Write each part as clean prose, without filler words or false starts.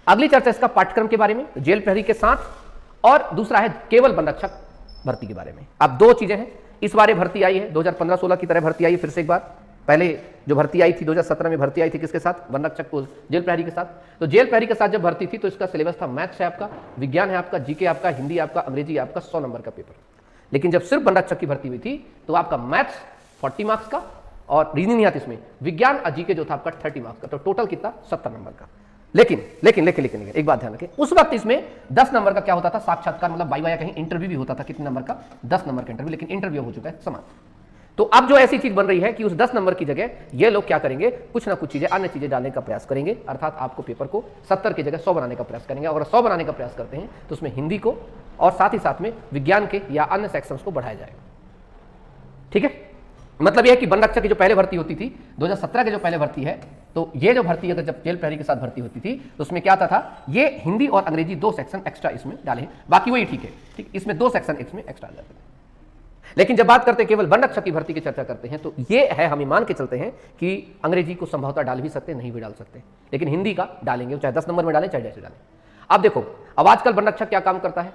अगली चर्चा इसका पाठ्यक्रम के बारे में, जेल प्रहरी के साथ, और दूसरा है केवल वन रक्षक भर्ती के बारे में। अब दो चीजें हैं, इस बार भर्ती आई है 2015-16 की तरह भर्ती आई है फिर से एक बार। पहले जो भर्ती आई थी 2017 में भर्ती आई थी किसके साथ, वन रक्षक को जेल प्रहरी के साथ। तो जेल प्रहरी के साथ जब भर्ती थी तो इसका सिलेबस था मैथ्स है आपका, विज्ञान है आपका, जीके आपका, हिंदी आपका, अंग्रेजी आपका, 100 नंबर का पेपर। लेकिन जब सिर्फ वन रक्षक की भर्ती हुई थी तो आपका मैथ्स 40 मार्क्स का और रीजनिंग नहीं आती इसमें, विज्ञान और जीके जो था आपका 30 मार्क्स का, तो टोटल कितना 70 नंबर का। लेकिन एक बात ध्यान रखें, उस वक्त इसमें 10 नंबर का क्या होता था, साक्षात्कार मतलब वाइवा या कहीं इंटरव्यू भी होता था। कितने नंबर का, 10 नंबर का इंटरव्यू, लेकिन इंटरव्यू हो चुका है समाप्त। तो अब जो ऐसी चीज बन रही है कि उस 10 नंबर की जगह ये लोग क्या करेंगे, कुछ ना कुछ चीजें, अन्य चीजें डालने का प्रयास करेंगे, अर्थात आपको पेपर को 70 की जगह 100 बनाने का प्रयास करेंगे। और 100 बनाने का प्रयास करते हैं तो उसमें हिंदी को और साथ ही साथ में विज्ञान के या अन्य सेक्शंस को बढ़ाया जाएगा। ठीक है, मतलब यह है कि वन रक्षक की जो पहले भर्ती होती थी 2017 की जो पहले भर्ती है, तो ये जो भर्ती अगर जब जेल प्रहरी के साथ भर्ती होती थी तो उसमें क्या आता था, ये हिंदी और अंग्रेजी 2 सेक्शन एक्स्ट्रा इसमें डाले हैं, बाकी वही ठीक है, ठीक, इसमें 2 सेक्शन इसमें एक्स्ट्रा जाते हैं। लेकिन जब बात करते हैं केवल वन रक्षक की भर्ती की चर्चा करते हैं तो ये है, हम मान के चलते हैं कि अंग्रेजी को संभवतः डाल भी सकते हैं, नहीं भी डाल सकते, लेकिन हिंदी का डालेंगे, चाहे 10 नंबर में डालें चाहे जैसे डालें। अब देखो, अब आजकल वन रक्षक क्या काम करता है,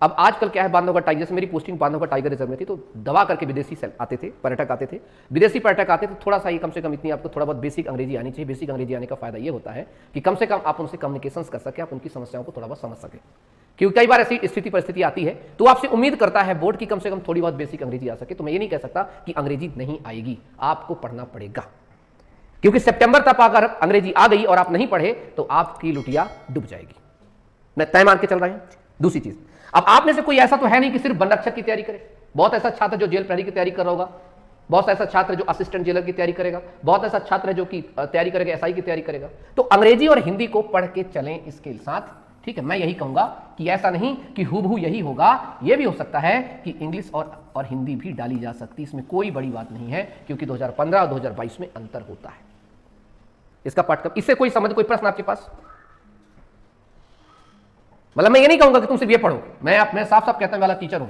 अब आजकल क्या है, बांधवगढ़ टाइगर, जैसे मेरी पोस्टिंग बांधवगढ़ टाइगर रिजर्व में थी तो दवा करके विदेशी आते थे, पर्यटक आते थे, विदेशी पर्यटक आते थे, थोड़ा सा ही कम से कम इतनी आपको थोड़ा बहुत बेसिक अंग्रेजी आनी चाहिए। बेसिक अंग्रेजी आने का फायदा ये होता है कि कम से कम आप उनसे कम्युनिकेशन कर सके, आप उनकी समस्याओं को थोड़ा बहुत समझ सके, क्योंकि कई बार ऐसी स्थिति परिस्थिति आती है तो आपसे उम्मीद करता है बोर्ड की कम से कम थोड़ी बहुत बेसिक अंग्रेजी आ सके। तो मैं ये नहीं कह सकता कि अंग्रेजी नहीं आएगी, आपको पढ़ना पड़ेगा, क्योंकि सितंबर तक अगर अंग्रेजी आ गई और आप नहीं पढ़े तो आपकी लुटिया डूब जाएगी। मैं तय मान के चल रहा हूं। दूसरी चीज, अब आप में से कोई ऐसा तो है नहीं कि सिर्फ वन रक्षक की तैयारी करे, बहुत ऐसा छात्र जो जेल प्रहरी की तैयारी कर रहा होगा, बहुत ऐसा छात्र जो असिस्टेंट जेलर की तैयारी करेगा, बहुत ऐसा छात्र है जो कि तैयारी करेगा एसआई की तैयारी करेगा। तो अंग्रेजी और हिंदी को पढ़ के चलें इसके साथ, ठीक है। मैं यही कहूंगा कि ऐसा नहीं कि हूबहू यही होगा, यह भी हो सकता है कि इंग्लिश और हिंदी भी डाली जा सकती है, इसमें कोई बड़ी बात नहीं है, क्योंकि 2015 और 2022 में अंतर होता है। इसका पाठ्यक्रम, इससे कोई समझ, कोई प्रश्न आपके पास? मतलब मैं ये नहीं कहूंगा कि तुम सिर्फ ये पढ़ो, मैं साफ साफ कहता हूं वाला टीचर हूं,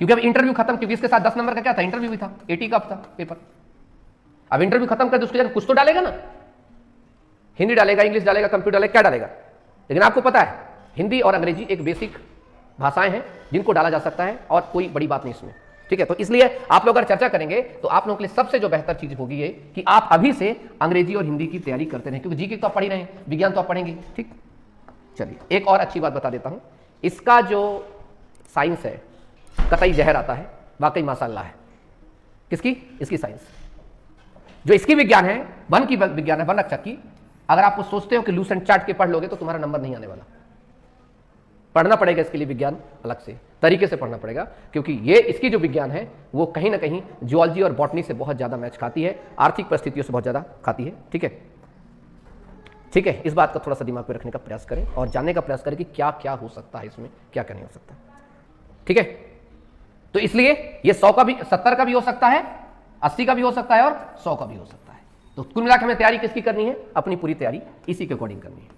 क्योंकि अब इंटरव्यू खत्म, क्योंकि इसके साथ 10 नंबर का क्या था, इंटरव्यू भी था, 80 का था पेपर। अब इंटरव्यू खत्म कर दो, उसके कुछ तो डालेगा ना, हिंदी डालेगा, इंग्लिश डालेगा, कंप्यूटर डालेगा, क्या डालेगा। लेकिन आपको पता है हिंदी और अंग्रेजी एक बेसिक भाषाएं हैं जिनको डाला जा सकता है और कोई बड़ी बात नहीं इसमें, ठीक है। तो इसलिए आप लोग अगर चर्चा करेंगे तो आप लोगों के लिए सबसे जो बेहतर चीज होगी ये कि आप अभी से अंग्रेजी और हिंदी की तैयारी करते रहें, क्योंकि जीके तो आप पढ़ ही रहे हैं, विज्ञान तो आप पढ़ेंगे, ठीक। चलिए एक और अच्छी बात बता देता हूं, इसका जो साइंस है कतई जहर आता है, वाकई माशाल्लाह है। किसकी? इसकी साइंस। जो इसकी विज्ञान है, वन की विज्ञान है, वन रक्षक की, अगर आप सोचते हो कि लूसेंट चार्ट के पढ़ लोगे तो तुम्हारा नंबर नहीं आने वाला। पढ़ना पड़ेगा इसके लिए विज्ञान, अलग से तरीके से पढ़ना पड़ेगा, क्योंकि ये इसकी जो विज्ञान है वो कहीं ना कहीं जियोलॉजी और बॉटनी से बहुत ज्यादा मैच खाती है, आर्थिक परिस्थितियों से बहुत ज्यादा खाती है, ठीक है। ठीक है, इस बात का थोड़ा सा दिमाग में रखने का प्रयास करें और जानने का प्रयास करें कि क्या क्या हो सकता है इसमें, क्या क्या नहीं हो सकता, ठीक है। तो इसलिए ये 100 का भी, 70 का भी हो सकता है, 80 का भी हो सकता है और 100 का भी हो सकता है। तो कुल मिलाकर हमें तैयारी किसकी करनी है? अपनी पूरी तैयारी इसी के अकॉर्डिंग करनी है,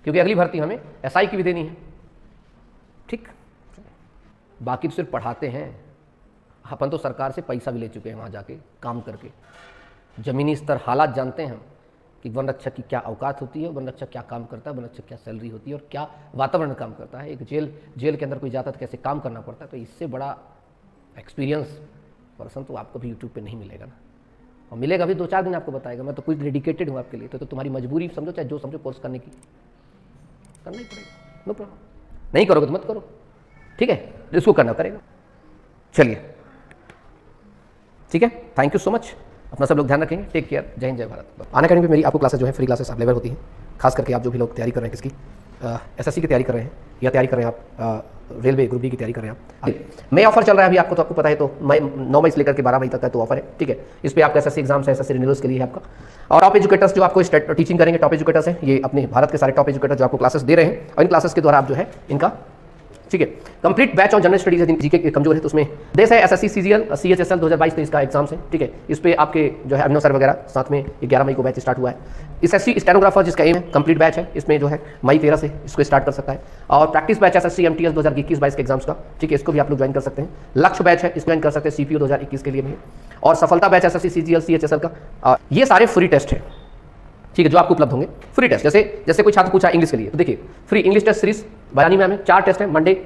क्योंकि अगली भर्ती हमें एसआई की भी देनी है, ठीक। बाकी तो सिर्फ पढ़ाते हैं, अपन तो सरकार से पैसा भी ले चुके हैं वहां जाके काम करके, जमीनी स्तर हालात जानते हैं हम कि वन रक्षक की क्या औकात होती है, वन रक्षक क्या काम करता है, वन रक्षक क्या सैलरी होती है और क्या वातावरण काम करता है। एक जेल के अंदर कोई जाता है तो कैसे काम करना पड़ता है। तो इससे बड़ा एक्सपीरियंस पर्सन तो आपको भी यूट्यूब पे नहीं मिलेगा ना, और मिलेगा भी 2-4 दिन आपको बताएगा। मैं तो कुछ डेडिकेटेड हूँ आपके लिए, तो तुम्हारी मजबूरी समझो, चाहे जो समझो कोर्स करने की, करना ही पड़ेगा, नो प्रॉब्लम। नहीं करोगे तो मत करो, ठीक है, इसको करना करेगा। चलिए ठीक है, थैंक यू सो मच, अपना सब लोग ध्यान रखेंगे, टेक केयर, जय हिंद जय भारत। अनअकैडमी पे मेरी आपको क्लासेस जो है फ्री क्लासेस अवेलेबल होती हैं, खास करके आप जो भी लोग तैयारी कर रहे हैं, किसकी एसएससी की तैयारी कर रहे हैं या तैयारी कर रहे हैं आप रेलवे ग्रुप डी की तैयारी कर रहे हैं आप, मई ऑफर चल रहा है अभी, आपको तो आपको पता है, तो 9 मई से लेकर के 12 मई तक का तो ऑफर है, ठीक है। इस पर आपका एसएससी एग्जाम्स है, एसएससी रिन्यूअल्स के लिए है आपका। और टॉप एजुकेटर्स जो आपको टीचिंग करेंगे, टॉप एजुकेटर्स हैं, ये अपने भारत के सारे टॉप एजुकेटर जो आपको क्लासेस दे रहे हैं, और इन क्लासेस के द्वारा आप जो है इनका, ठीक है, complete batch on general studies है, जीके कमजोर है तो उसमें देश है एसएससी सीजीएल सीएचएसएल 2022 तो इसका एग्जाम्स है, ठीक है। इस पे आपके जो है अभिनव सर वगैरह साथ में 11 मई को बैच स्टार्ट हुआ है। एसएससी स्टेनोग्राफर जिसका एम है कंप्लीट बैच है, इसमें जो है मई 13 से इसको स्टार्ट कर सकता है। और प्रैक्टिस बैच एसएससी एमटीएस 2021-22 के एग्जाम्स का, ठीक है, इसको भी आप लोग ज्वाइन कर सकते हैं। लक्ष्य बैच है, इसको ज्वाइन कर सकते हैं, सीपीओ 2021 के लिए भी। और सफलता बैच एसएससी सीजीएल सीएचएसएल का, ये सारे फ्री टेस्ट है, ठीक है, जो आपको उपलब्ध होंगे। फ्री टेस्ट, जैसे कोई छात्र पूछा इंग्लिश के लिए, तो देखिए फ्री इंग्लिश टेस्ट सीरीज बयानी में हमें 4 टेस्ट है, मंडे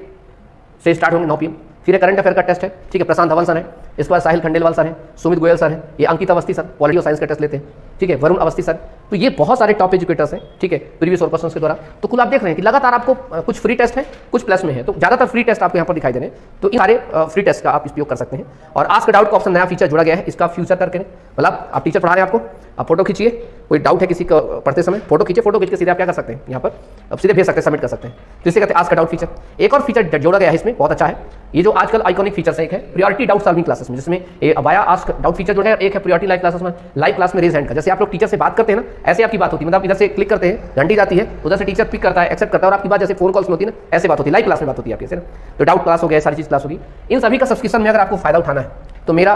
से स्टार्ट होंगे 9 PM। फिर एक करंट अफेयर का टेस्ट है, ठीक है, प्रशांत धवल सर है, इसके बाद साहिल खंडेलवाल सर है, सुमित गोयल सर है, ये अंकित अवस्थी सर पॉलिटी और साइंस का टेस्ट लेते हैं, ठीक है, वरुण अवस्थी सर। तो ये बहुत सारे टॉप एजुकेटर्स हैं, ठीक है, प्रीवियस और क्वेश्चंस के द्वारा। तो कुल आप देख रहे हैं कि लगातार आपको कुछ फ्री टेस्ट है, कुछ प्लस में है, तो ज्यादातर फ्री टेस्ट आपको यहाँ पर दिखाई दे रहे हैं। तो इन सारे फ्री टेस्ट का आप उपयोग कर सकते हैं। और आज का डाउट का ऑप्शन नया फीचर जोड़ा गया है, इसका फ्यूचर करके, मतलब आप टीचर पढ़ा रहे हैं, आपको आप फोटो खींचिए, कोई डाउट है किसी को पढ़ते समय, फोटो खींचिए, फोटो खींच के सीधे आप क्या कर सकते हैं, यहाँ पर अब सीधे भेज सकते हैं, सबमिट कर सकते हैं। तो इसे कहते हैं आज का डाउट फीचर। एक और फीचर जोड़ा गया है इसमें, बहुत अच्छा है, ये जो आजकल आइकॉनिक फीचर से एक है प्रायोरिटी डाउट सॉल्विंग क्लासेस में, जिसमें अबाया आस्क डाउट फीचर जो है, एक है प्रायोरिटी लाइव क्लासेस में, लाइव क्लास में रेज हैंड का। जैसे आप लोग टीचर से बात करते हैं ना, ऐसे आपकी बात होती है, मतलब इधर से क्लिक करते हैं, घंटी जाती है, उधर से टीचर पिक करता है, एक्सेप्ट करता है, और आपकी बात जैसे फोन कॉल्स में होती है ना, ऐसे बात होती है, लाइव क्लास में बात होती है आपकी, ना। तो डाउट क्लास हो गया, सारी चीज क्लास होगी। इन सभी का सब्सक्रिप्शन में अगर आपको फायदा उठाना है, तो मेरा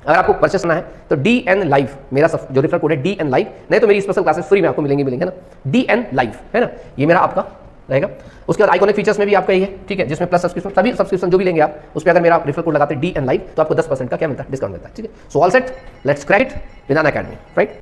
अगर आपको परचेस करना है तो DN लाइव, मेरा जो रेफरल कोड है DN लाइव, नहीं तो मेरी स्पेशल क्लासेस फ्री में आपको मिलेंगे ना, DN लाइव है ना, ये मेरा आपका रहेगा। उसके बाद आइकॉनिक फीचर्स में भी आपका ये है, ठीक है, जिसमें प्लस सब्सक्रिप्शन, सभी सब्सक्रिप्शन जो भी लेंगे आप, उस पर अगर मेरा रेफरल कोड लगाते हैं DN लाइव, तो आपको 10% का क्या मिलता है, डिस्काउंट मिलता है, ठीक है। So all set, let's crack it with Unacademy, right.